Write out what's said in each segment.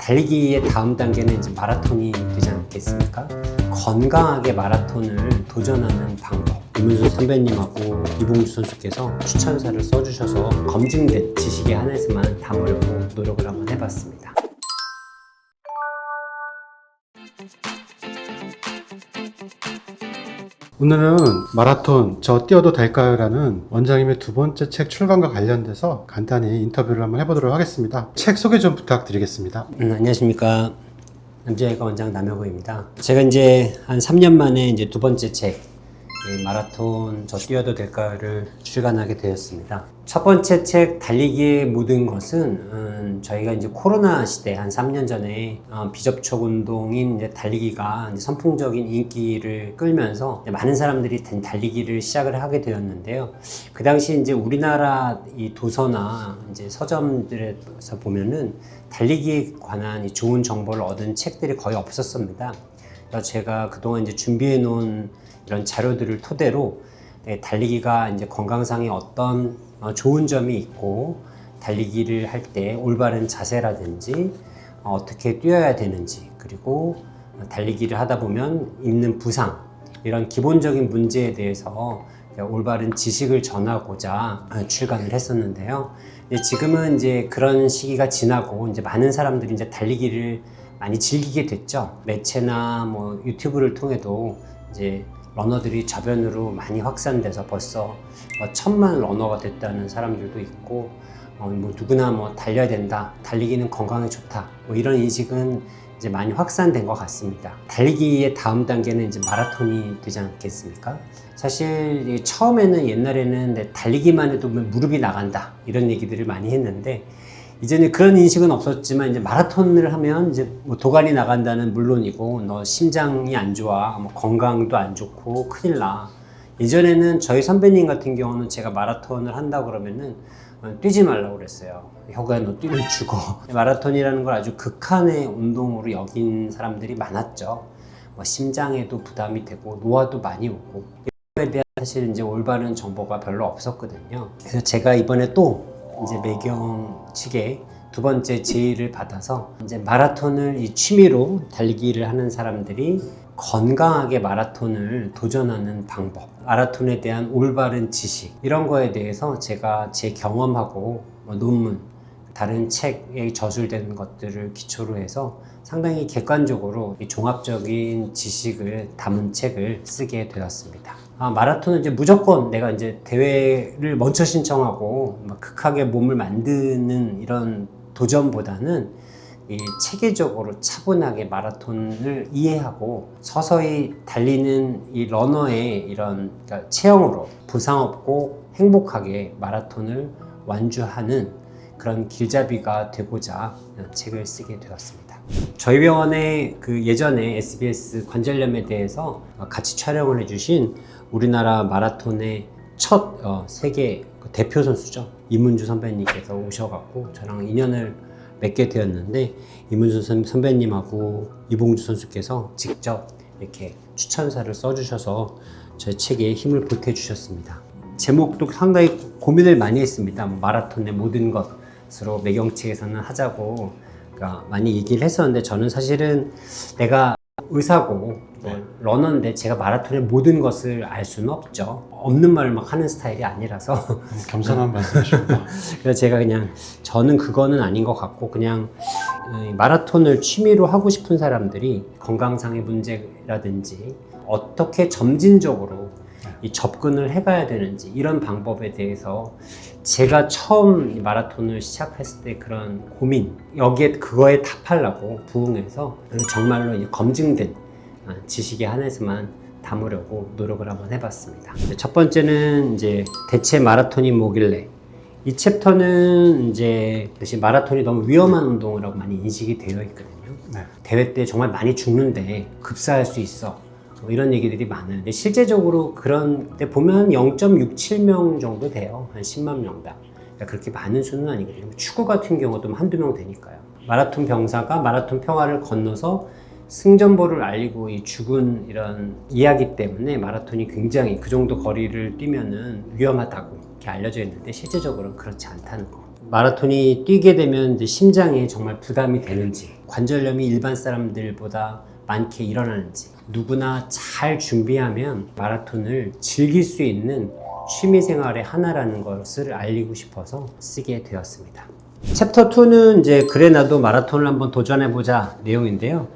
달리기의 다음 단계는 이제 마라톤이 되지 않겠습니까? 건강하게 마라톤을 도전하는 방법. 이문수 선배님하고 이봉주 선수께서 추천사를 써주셔서 검증된 지식에 한해서만 담으려고 노력을 한번 해봤습니다. 오늘은 마라톤 저 뛰어도 될까요? 라는 원장님의 두 번째 책 출간과 관련돼서 간단히 인터뷰를 한번 해보도록 하겠습니다. 책 소개 좀 부탁드리겠습니다. 안녕하십니까. 남자애가 원장 남효구입니다. 제가 이제 한 3년 만에 이제 두 번째 책, 마라톤 저 뛰어도 될까를 출간하게 되었습니다. 첫 번째 책 달리기의 모든 것은 저희가 이제 코로나 시대 한 3년 전에 비접촉 운동인 이제 달리기가 이제 선풍적인 인기를 끌면서 많은 사람들이 달리기를 시작을 하게 되었는데요. 그 당시 이제 우리나라 이 도서나 이제 서점들에서 보면은 달리기에 관한 이 좋은 정보를 얻은 책들이 거의 없었습니다. 그래서 제가 그동안 이제 준비해 놓은 이런 자료들을 토대로 달리기가 이제 건강상에 어떤 좋은 점이 있고 달리기를 할 때 올바른 자세라든지 어떻게 뛰어야 되는지, 그리고 달리기를 하다 보면 있는 부상, 이런 기본적인 문제에 대해서 올바른 지식을 전하고자 출간을 했었는데요. 지금은 이제 그런 시기가 지나고 이제 많은 사람들이 이제 달리기를 많이 즐기게 됐죠. 매체나 뭐 유튜브를 통해도 이제 러너들이 저변으로 많이 확산돼서 벌써 1000만 러너가 됐다는 사람들도 있고, 뭐 누구나 뭐 달려야 된다, 달리기는 건강에 좋다, 뭐 이런 인식은 이제 많이 확산된 것 같습니다. 달리기의 다음 단계는 이제 마라톤이 되지 않겠습니까? 사실 처음에는 옛날에는 달리기만 해도 무릎이 나간다 이런 얘기들을 많이 했는데, 이제는 그런 인식은 없었지만 이제 마라톤을 하면 이제 뭐 도가니 나간다는 물론이고 너 심장이 안 좋아, 뭐 건강도 안 좋고 큰일 나. 예전에는 저희 선배님 같은 경우는 제가 마라톤을 한다 그러면은 뛰지 말라고 그랬어요. 혁아 너 뛰면 죽어. 마라톤이라는 걸 아주 극한의 운동으로 여긴 사람들이 많았죠. 뭐 심장에도 부담이 되고 노화도 많이 오고, 이거에 대한 사실 이제 올바른 정보가 별로 없었거든요. 그래서 제가 이번에 또 이제 매경 측에 두 번째 제의를 받아서 이제 마라톤을 이 취미로 달리기를 하는 사람들이 건강하게 마라톤을 도전하는 방법, 마라톤에 대한 올바른 지식, 이런 거에 대해서 제가 제 경험하고 논문, 다른 책에 저술된 것들을 기초로 해서 상당히 객관적으로 이 종합적인 지식을 담은 책을 쓰게 되었습니다. 마라톤은 이제 무조건 내가 이제 대회를 먼저 신청하고 막 극하게 몸을 만드는 이런 도전보다는 이 체계적으로 차분하게 마라톤을 이해하고 서서히 달리는 이 러너의 이런 그러니까 체형으로 부상 없고 행복하게 마라톤을 완주하는 그런 길잡이가 되고자 책을 쓰게 되었습니다. 저희 병원에 그 예전에 SBS 관절염에 대해서 같이 촬영을 해주신 우리나라 마라톤의 첫 세계 대표 선수죠. 이문주 선배님께서 오셔갖고 저랑 인연을 맺게 되었는데, 이문주 선배님하고 이봉주 선수께서 직접 이렇게 추천사를 써주셔서 저희 책에 힘을 보태주셨습니다. 제목도 상당히 고민을 많이 했습니다. 마라톤의 모든 것으로 매경책에서는 하자고 많이 얘기를 했었는데, 저는 사실은 내가 의사고 러너인데 제가 마라톤의 모든 것을 알 수는 없죠. 없는 말을 막 하는 스타일이 아니라서 겸손한 말씀이십니다. 그래서 제가 그냥 저는 그거는 아닌 것 같고, 그냥 마라톤을 취미로 하고 싶은 사람들이 건강상의 문제라든지 어떻게 점진적으로 이 접근을 해가야 되는지, 이런 방법에 대해서 제가 처음 마라톤을 시작했을 때 그런 고민, 여기에 그거에 답하려고 부응해서 정말로 이제 검증된 지식에 한해서만 담으려고 노력을 한번 해봤습니다. 첫 번째는 이제 대체 마라톤이 뭐길래, 이 챕터는 이제 사실 마라톤이 너무 위험한 운동이라고 많이 인식이 되어 있거든요. 네. 대회 때 정말 많이 죽는데 급사할 수 있어, 뭐 이런 얘기들이 많아요. 근데 실제적으로 그런 데 보면 0.67명 정도 돼요. 한 10만 명당. 그러니까 그렇게 많은 수는 아니거든요. 축구 같은 경우도 한두 명 되니까요. 마라톤 병사가 마라톤 평화를 건너서 승전보를 알리고 이 죽은 이런 이야기 때문에 마라톤이 굉장히 그 정도 거리를 뛰면은 위험하다고 이렇게 알려져 있는데, 실제적으로는 그렇지 않다는 거. 마라톤이 뛰게 되면 이제 심장에 정말 부담이 되는지, 관절염이 일반 사람들보다 많게 일어나는지, 누구나 잘 준비하면 마라톤을 즐길 수 있는 취미생활의 하나라는 것을 알리고 싶어서 쓰게 되었습니다. 챕터 2는 이제 그래 나도 마라톤을 한번 도전해보자 내용인데요.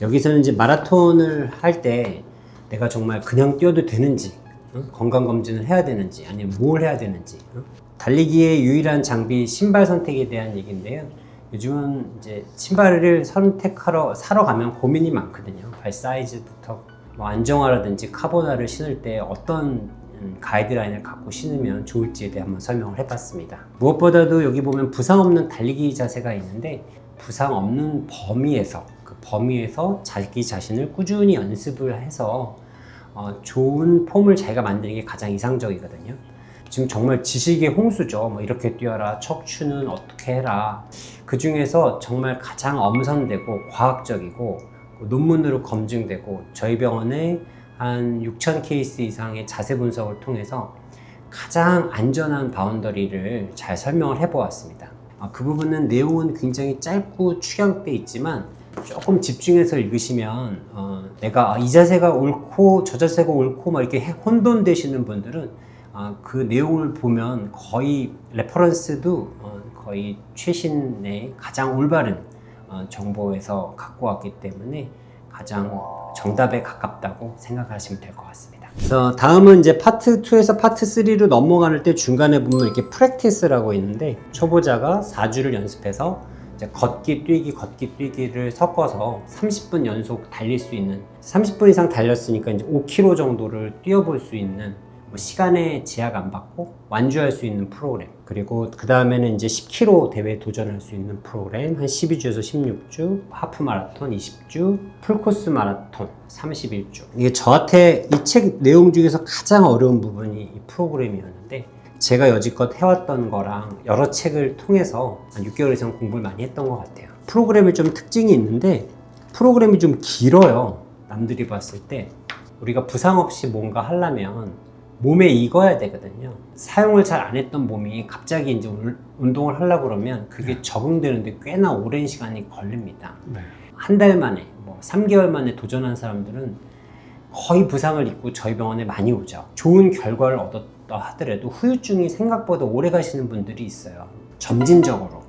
여기서는 이제 마라톤을 할 때 내가 정말 그냥 뛰어도 되는지, 건강검진을 해야 되는지, 아니면 뭘 해야 되는지, 달리기의 유일한 장비 신발 선택에 대한 얘기인데요. 요즘은 이제 신발을 사러 가면 고민이 많거든요. 발 사이즈부터 뭐 안정화라든지 카보나를 신을 때 어떤 가이드라인을 갖고 신으면 좋을지에 대해 한번 설명을 해봤습니다. 무엇보다도 여기 보면 부상 없는 달리기 자세가 있는데, 부상 없는 범위에서, 그 범위에서 자기 자신을 꾸준히 연습을 해서 좋은 폼을 자기가 만드는 게 가장 이상적이거든요. 지금 정말 지식의 홍수죠. 뭐 이렇게 뛰어라, 척추는 어떻게 해라. 그 중에서 정말 가장 엄선되고 과학적이고 논문으로 검증되고 저희 병원에 한 6,000 케이스 이상의 자세 분석을 통해서 가장 안전한 바운더리를 잘 설명을 해보았습니다. 그 부분은 내용은 굉장히 짧고 축약돼 있지만 조금 집중해서 읽으시면 내가 이 자세가 옳고 저 자세가 옳고 막 이렇게 혼돈되시는 분들은 그 내용을 보면 거의 레퍼런스도 거의 최신의 가장 올바른 정보에서 갖고 왔기 때문에 가장 정답에 가깝다고 생각하시면 될 것 같습니다. 그래서 다음은 이제 파트 2에서 파트 3로 넘어가는 때 중간에 보면 이렇게 프랙티스라고 있는데, 초보자가 4주를 연습해서 이제 걷기, 뛰기를 섞어서 30분 연속 달릴 수 있는, 30분 이상 달렸으니까 이제 5km 정도를 뛰어볼 수 있는, 뭐 시간에 제약 안 받고 완주할 수 있는 프로그램. 그리고 그 다음에는 이제 10km 대회에 도전할 수 있는 프로그램, 한 12주에서 16주, 하프 마라톤 20주, 풀코스 마라톤 31주. 이게 저한테 이 책 내용 중에서 가장 어려운 부분이 이 프로그램이었는데, 제가 여지껏 해왔던 거랑 여러 책을 통해서 한 6개월 이상 공부를 많이 했던 것 같아요. 프로그램이 좀 특징이 있는데, 프로그램이 좀 길어요. 남들이 봤을 때 우리가 부상 없이 뭔가 하려면 몸에 익어야 되거든요. 사용을 잘 안 했던 몸이 갑자기 이제 운동을 하려고 그러면 그게 적응되는데 꽤나 오랜 시간이 걸립니다. 네. 한 달 만에, 뭐 3개월 만에 도전한 사람들은 거의 부상을 입고 저희 병원에 많이 오죠. 좋은 결과를 얻었다 하더라도 후유증이 생각보다 오래 가시는 분들이 있어요. 점진적으로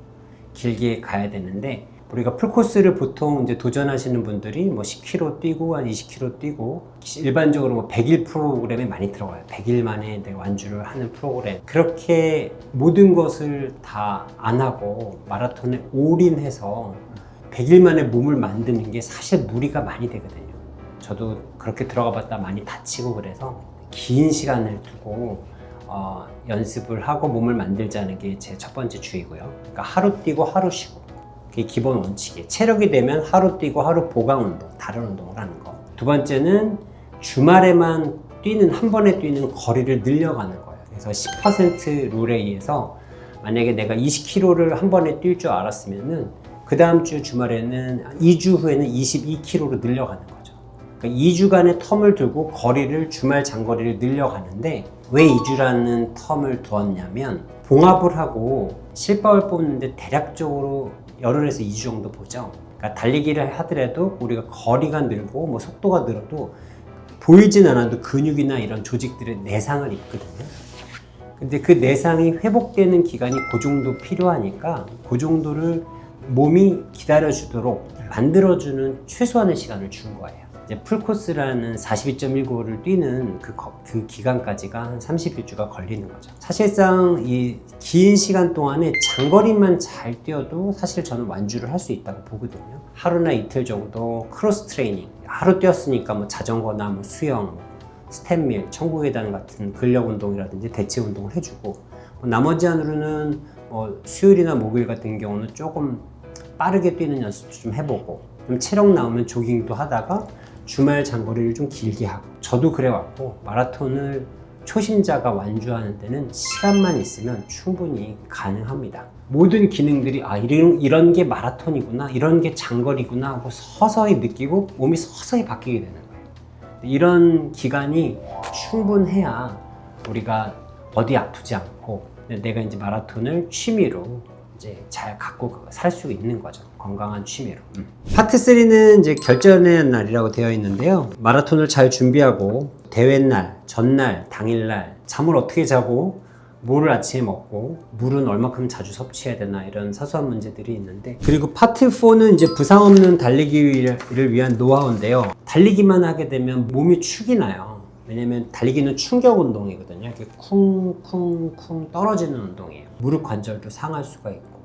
길게 가야 되는데, 우리가 풀코스를 보통 이제 도전하시는 분들이 뭐 10km 뛰고 한 20km 뛰고, 일반적으로 뭐 100일 프로그램에 많이 들어가요. 100일 만에 내가 완주를 하는 프로그램. 그렇게 모든 것을 다 안 하고 마라톤에 올인해서 100일 만에 몸을 만드는 게 사실 무리가 많이 되거든요. 저도 그렇게 들어가 봤다 많이 다치고, 그래서 긴 시간을 두고 연습을 하고 몸을 만들자는 게 제 첫 번째 주의고요. 그러니까 하루 뛰고 하루 쉬고, 그게 기본 원칙이에요. 체력이 되면 하루 뛰고 하루 보강 운동, 다른 운동을 하는 거. 두 번째는 주말에만 뛰는, 한 번에 뛰는 거리를 늘려가는 거예요. 그래서 10% 룰에 의해서 만약에 내가 20km를 한 번에 뛸 줄 알았으면은 그 다음 주 주말에는 2주 후에는 22km로 늘려가는 거죠. 그러니까 2주간의 텀을 두고 거리를, 주말 장거리를 늘려가는데, 왜 2주라는 텀을 두었냐면 봉합을 하고 실밥을 뽑는데 대략적으로 열흘에서 2주 정도 보죠. 그러니까 달리기를 하더라도 우리가 거리가 늘고 뭐 속도가 늘어도 보이진 않아도 근육이나 이런 조직들의 내상을 입거든요. 근데 그 내상이 회복되는 기간이 그 정도 필요하니까 그 정도를 몸이 기다려주도록 만들어주는 최소한의 시간을 준 거예요. 이제 풀코스라는 42.195를 뛰는 그 기간까지가 한 30일주가 걸리는 거죠. 사실상 이 긴 시간 동안에 장거리만 잘 뛰어도 사실 저는 완주를 할 수 있다고 보거든요. 하루나 이틀 정도 크로스 트레이닝, 하루 뛰었으니까 뭐 자전거나 뭐 수영, 스탠밀, 천국계단 같은 근력 운동이라든지 대체 운동을 해주고, 나머지 하루는 뭐 수요일이나 목요일 같은 경우는 조금 빠르게 뛰는 연습도 좀 해보고, 좀 체력 나오면 조깅도 하다가 주말 장거리를 좀 길게 하고. 저도 그래왔고, 마라톤을 초심자가 완주하는 데는 시간만 있으면 충분히 가능합니다. 모든 기능들이 이런 게 마라톤이구나, 이런 게 장거리구나 하고 서서히 느끼고 몸이 서서히 바뀌게 되는 거예요. 이런 기간이 충분해야 우리가 어디 아프지 않고, 내가 이제 마라톤을 취미로 이제 잘 갖고 살 수 있는 거죠. 건강한 취미로. 파트 3는 이제 결전의 날이라고 되어 있는데요. 마라톤을 잘 준비하고 대회 날, 전날, 당일날 잠을 어떻게 자고 뭐를 아침에 먹고 물은 얼마큼 자주 섭취해야 되나 이런 사소한 문제들이 있는데, 그리고 파트 4는 이제 부상 없는 달리기를 위한 노하우인데요. 달리기만 하게 되면 몸이 축이 나요. 왜냐면 달리기는 충격 운동이거든요. 이렇게 쿵쿵쿵 떨어지는 운동이에요. 무릎 관절도 상할 수가 있고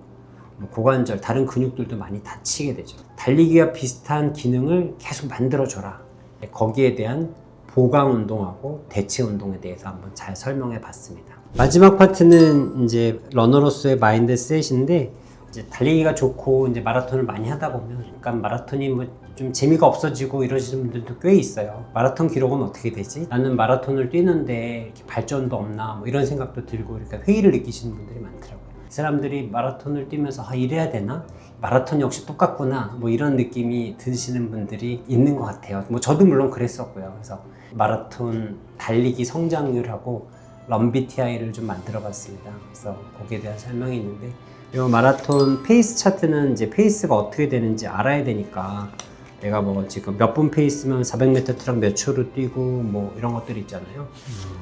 고관절, 다른 근육들도 많이 다치게 되죠. 달리기와 비슷한 기능을 계속 만들어줘라. 거기에 대한 보강 운동하고 대체 운동에 대해서 한번 잘 설명해 봤습니다. 마지막 파트는 이제 러너로서의 마인드셋인데, 이제 달리기가 좋고 이제 마라톤을 많이 하다 보면 약간 마라톤이 뭐 좀 재미가 없어지고 이러시는 분들도 꽤 있어요. 마라톤 기록은 어떻게 되지? 나는 마라톤을 뛰는데 이렇게 발전도 없나? 뭐 이런 생각도 들고 이렇게 회의를 느끼시는 분들이 많더라고요. 이 사람들이 마라톤을 뛰면서 이래야 되나? 마라톤 역시 똑같구나. 뭐 이런 느낌이 드시는 분들이 있는 것 같아요. 뭐 저도 물론 그랬었고요. 그래서 마라톤 달리기 성장률하고 럼비티아이를 좀 만들어 봤습니다. 그래서 거기에 대한 설명이 있는데, 이 마라톤 페이스 차트는 이제 페이스가 어떻게 되는지 알아야 되니까, 내가 뭐 지금 몇 분 페이스면 400m 트랙 몇 초로 뛰고 뭐 이런 것들 있잖아요.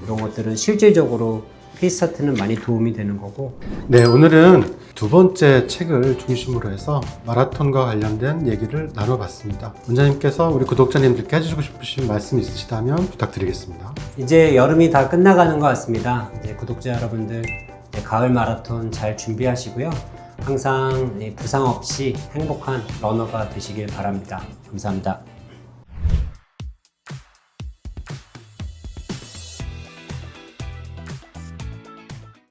이런 것들은 실질적으로 페이스 차트는 많이 도움이 되는 거고. 네, 오늘은 두 번째 책을 중심으로 해서 마라톤과 관련된 얘기를 나눠봤습니다. 원장님께서 우리 구독자님들께 해주시고 싶으신 말씀 있으시다면 부탁드리겠습니다. 이제 여름이 다 끝나가는 것 같습니다. 이제 구독자 여러분들 가을 마라톤 잘 준비하시고요. 항상 부상 없이 행복한 러너가 되시길 바랍니다. 감사합니다.